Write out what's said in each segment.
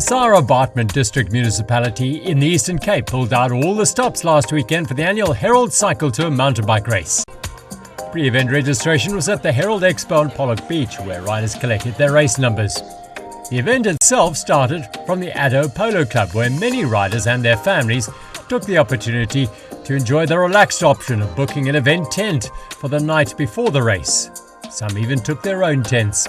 The Sarah Bartman District Municipality in the Eastern Cape pulled out all the stops last weekend for the annual Herald Cycle Tour mountain bike race. Pre-event registration was at the Herald Expo on Pollock Beach, where riders collected their race numbers. The event itself started from the Addo Polo Club, where many riders and their families took the opportunity to enjoy the relaxed option of booking an event tent for the night before the race. Some even took their own tents.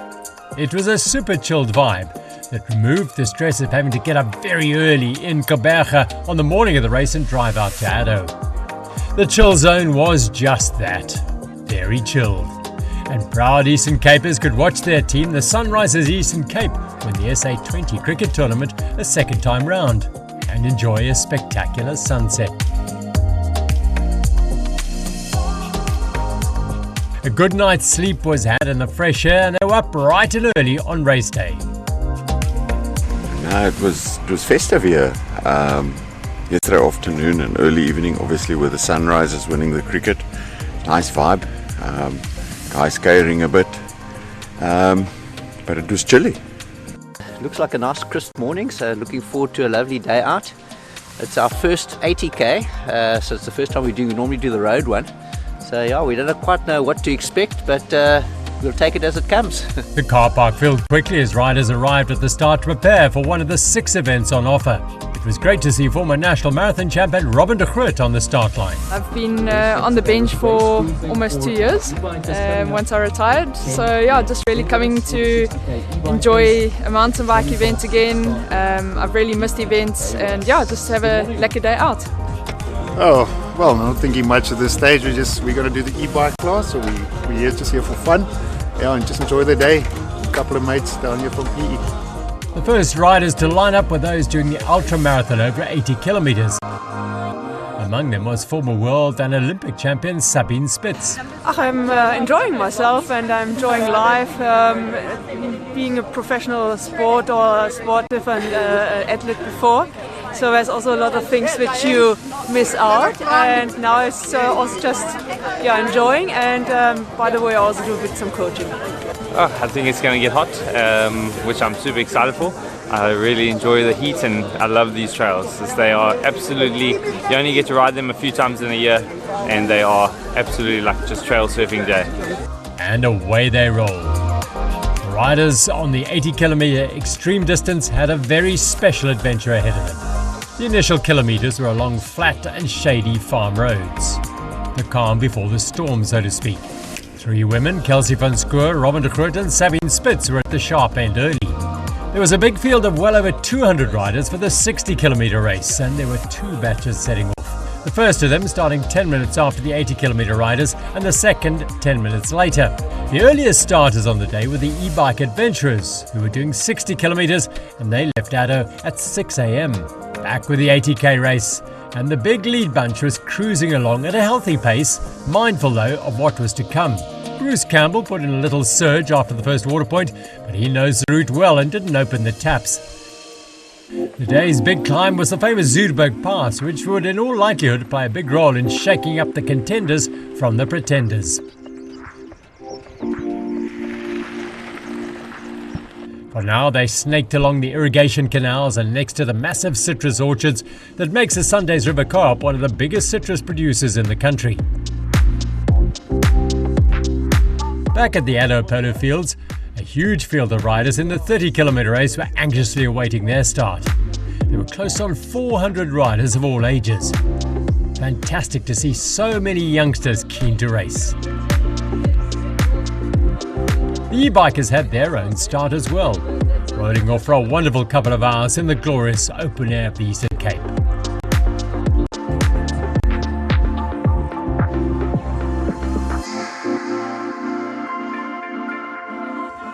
It was a super chilled vibe that removed the stress of having to get up very early in Kaberga on the morning of the race and drive out to Addo. The chill zone was just that, very chilled. And proud Eastern Capers could watch their team, the Sunrisers Eastern Cape, win the SA20 cricket tournament a second time round and enjoy a spectacular sunset. A good night's sleep was had in the fresh air, and they were up bright and early on race day. No, it was festive here. Yesterday afternoon and early evening, obviously, with the Sunrisers winning the cricket. Nice vibe. Guys scaring a bit, but it was chilly. Looks like a nice crisp morning, so looking forward to a lovely day out. It's our first 80k, so it's the first time we normally do the road one. So yeah, we don't quite know what to expect, but we'll take it as it comes. The car park filled quickly as riders arrived at the start to prepare for one of the 6 events on offer. It was great to see former national marathon champion Robin de Groot on the start line. I've been on the bench for almost 2 years once I retired. So yeah, just really coming to enjoy a mountain bike event again. I've really missed events and yeah, just have a lekker day out. Oh, well, not thinking much at this stage. We're going to do the e-bike class, so we're here just here for fun. Yeah, and just enjoy the day. A couple of mates down here from PE. The first riders to line up were those doing the ultra marathon over 80 kilometers. Among them was former world and Olympic champion Sabine Spitz. I'm enjoying myself and I'm enjoying life. Being a professional sport or sportive and athlete before. So there's also a lot of things which you miss out, and now it's also just enjoying. And by the way, I also do a bit some coaching. I think it's going to get hot, which I'm super excited for. I really enjoy the heat and I love these trails. As they are absolutely, you only get to ride them a few times in a year, and they are absolutely like just trail surfing day. And away they roll. The riders on the 80-kilometer extreme distance had a very special adventure ahead of them. The initial kilometers were along flat and shady farm roads. The calm before the storm, so to speak. 3 women, Kelsey van Schoor, Robin de Groot and Sabine Spitz, were at the sharp end early. There was a big field of well over 200 riders for the 60-kilometer race, and there were 2 batches setting off. The first of them starting 10 minutes after the 80-kilometer riders, and the second 10 minutes later. The earliest starters on the day were the e-bike adventurers, who were doing 60 kilometers, and they left Addo at 6 a.m. Back with the 80k race, and the big lead bunch was cruising along at a healthy pace, mindful though of what was to come. Bruce Campbell put in a little surge after the first water point, but he knows the route well and didn't open the taps. The day's big climb was the famous Zuurberg Pass, which would in all likelihood play a big role in shaking up the contenders from the pretenders. For now, they snaked along the irrigation canals and next to the massive citrus orchards that makes the Sundays River Co-op one of the biggest citrus producers in the country. Back at the Addo Polo Fields, a huge field of riders in the 30-kilometer race were anxiously awaiting their start. There were close on 400 riders of all ages. Fantastic to see so many youngsters keen to race. The e-bikers had their own start as well, rolling off for a wonderful couple of hours in the glorious open air of the Eastern Cape.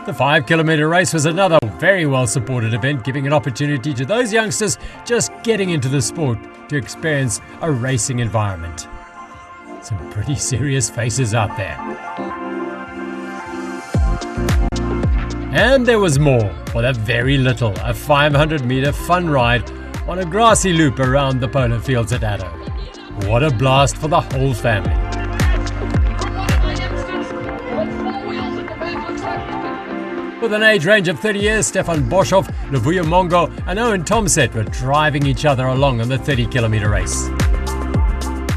The 5-kilometer race was another very well supported event, giving an opportunity to those youngsters just getting into the sport to experience a racing environment. Some pretty serious faces out there. And there was more for the very little, a 500-meter fun ride on a grassy loop around the polo fields at Addo. What a blast for the whole family. With an age range of 30 years, Stefan Boshoff, Luvuyo Mongo and Owen Tomset were driving each other along on the 30-kilometre race.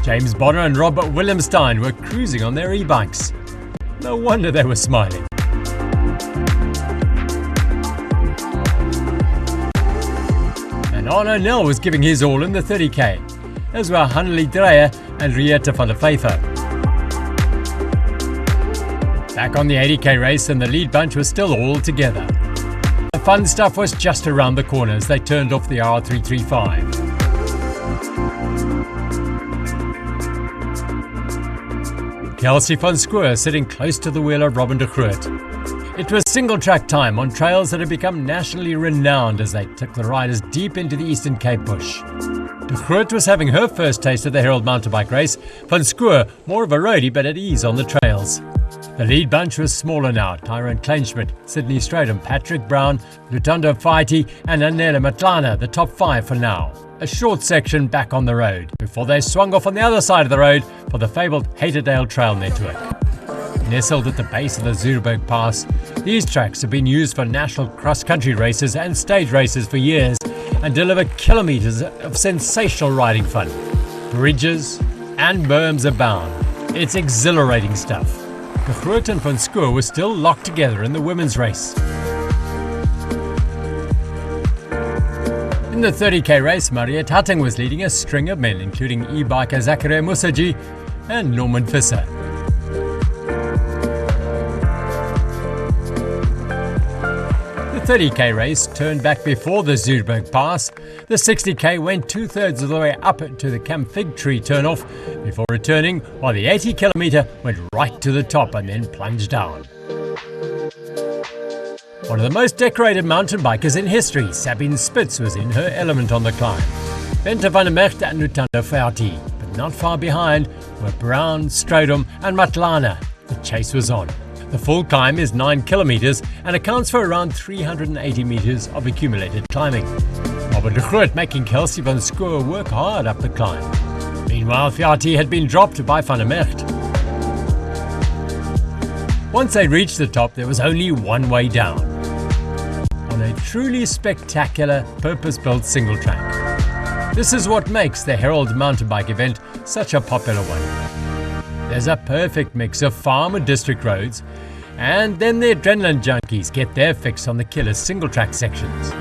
James Bonner and Robert Williamstein were cruising on their e-bikes. No wonder they were smiling. And Arno Nel was giving his all in the 30k, as were Hanneli Dreyer and Rietta van der Vijver. Back on the 80k race, and the lead bunch was still all together. The fun stuff was just around the corner as they turned off the R335. Kelsey van Schoor sitting close to the wheel of Robin de Groot. It was single track time on trails that had become nationally renowned as they took the riders deep into the Eastern Cape bush. De Groot was having her first taste of the Herald mountain bike race, van Schoor more of a roadie but at ease on the trails. The lead bunch was smaller now: Tyrone Kleinschmidt, Sydney Stratham, Patrick Brown, Lutando Faiti and Anela Matlana, the top 5 for now. A short section back on the road, before they swung off on the other side of the road for the fabled Haterdale Trail network. Nestled at the base of the Zuurberg Pass, these tracks have been used for national cross-country races and stage races for years and deliver kilometres of sensational riding fun. Bridges and berms abound. It's exhilarating stuff. De Groot and van Schoor were still locked together in the women's race. In the 30k race, Mariette Hatting was leading a string of men, including e-biker Zachary Musaji and Norman Visser. The 30k race turned back before the Zuurberg Pass. The 60k went 2/3 of the way up to the Camp Fig Tree turnoff before returning, while the 80km went right to the top and then plunged down. One of the most decorated mountain bikers in history, Sabine Spitz, was in her element on the climb. Bente van der Mercht and Lutando Faiti, but not far behind were Brown, Strydom and Matlana. The chase was on. The full climb is 9 kilometres and accounts for around 380 metres of accumulated climbing. Robin de Groot making Kelsey van Schoor work hard up the climb. Meanwhile, Faiti had been dropped by van der Mercht. Once they reached the top, there was only one way down, on a truly spectacular, purpose-built single track. This is what makes the Herald mountain bike event such a popular one. There's a perfect mix of farm and district roads, and then the adrenaline junkies get their fix on the killer single track sections.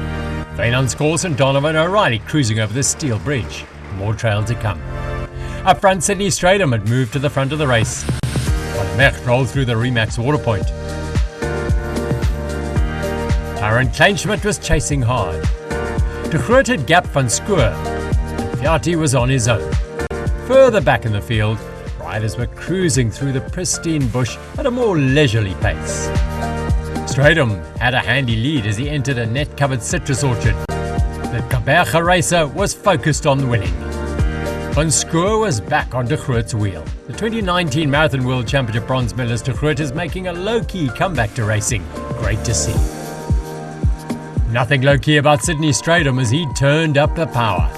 Veynon Scores and Donovan O'Reilly cruising over the steel bridge. More trail to come. Up front, Sydney Stratham had moved to the front of the race. Van Mercht rolled through the Remax water point. Tyrone Kleinschmidt was chasing hard. De Groot had gapped van Schoor, and Faiti was on his own. Further back in the field, riders were cruising through the pristine bush at a more leisurely pace. Stratham had a handy lead as he entered a net-covered citrus orchard. The Kaberga racer was focused on winning. Van Schoor was back on De Groot's wheel. The 2019 Marathon World Championship bronze medalist De Groot is making a low-key comeback to racing. Great to see. Nothing low-key about Sydney Stratham as he turned up the power.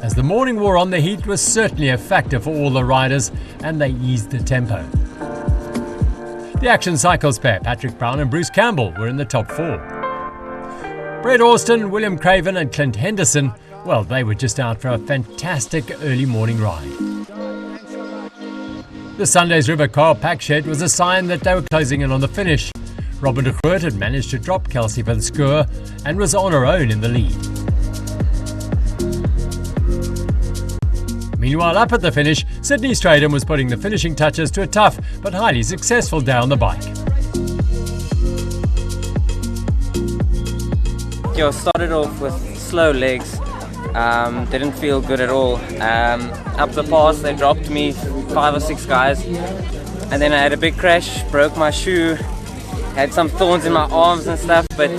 As the morning wore on, the heat was certainly a factor for all the riders, and they eased the tempo. The Action Cycles pair, Patrick Brown and Bruce Campbell, were in the top 4. Brett Austin, William Craven and Clint Henderson, well, they were just out for a fantastic early morning ride. The Sunday's River Car pack shed was a sign that they were closing in on the finish. Robin de Groot had managed to drop Kelsey van Schoor and was on her own in the lead. Meanwhile, up at the finish, Sydney Stratham was putting the finishing touches to a tough but highly successful day on the bike. Yo, started off with slow legs, didn't feel good at all. Up the pass, they dropped me 5 or 6 guys, and then I had a big crash, broke my shoe, had some thorns in my arms and stuff, but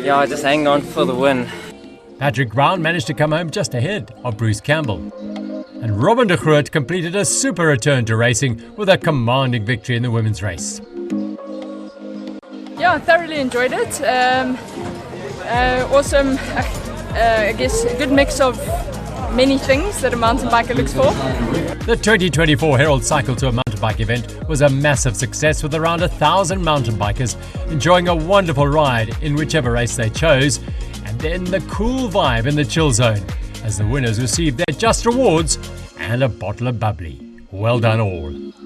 yeah, I just hanged on for the win. Patrick Brown managed to come home just ahead of Bruce Campbell. And Robin de Groot completed a super return to racing with a commanding victory in the women's race. Yeah, I thoroughly enjoyed it. Awesome, I guess a good mix of many things that a mountain biker looks for. The 2024 Herald Cycle Tour mountain mountain bike event was a massive success, with around 1,000 mountain bikers enjoying a wonderful ride in whichever race they chose, and then the cool vibe in the chill zone as the winners received their just rewards and a bottle of bubbly. Well done all.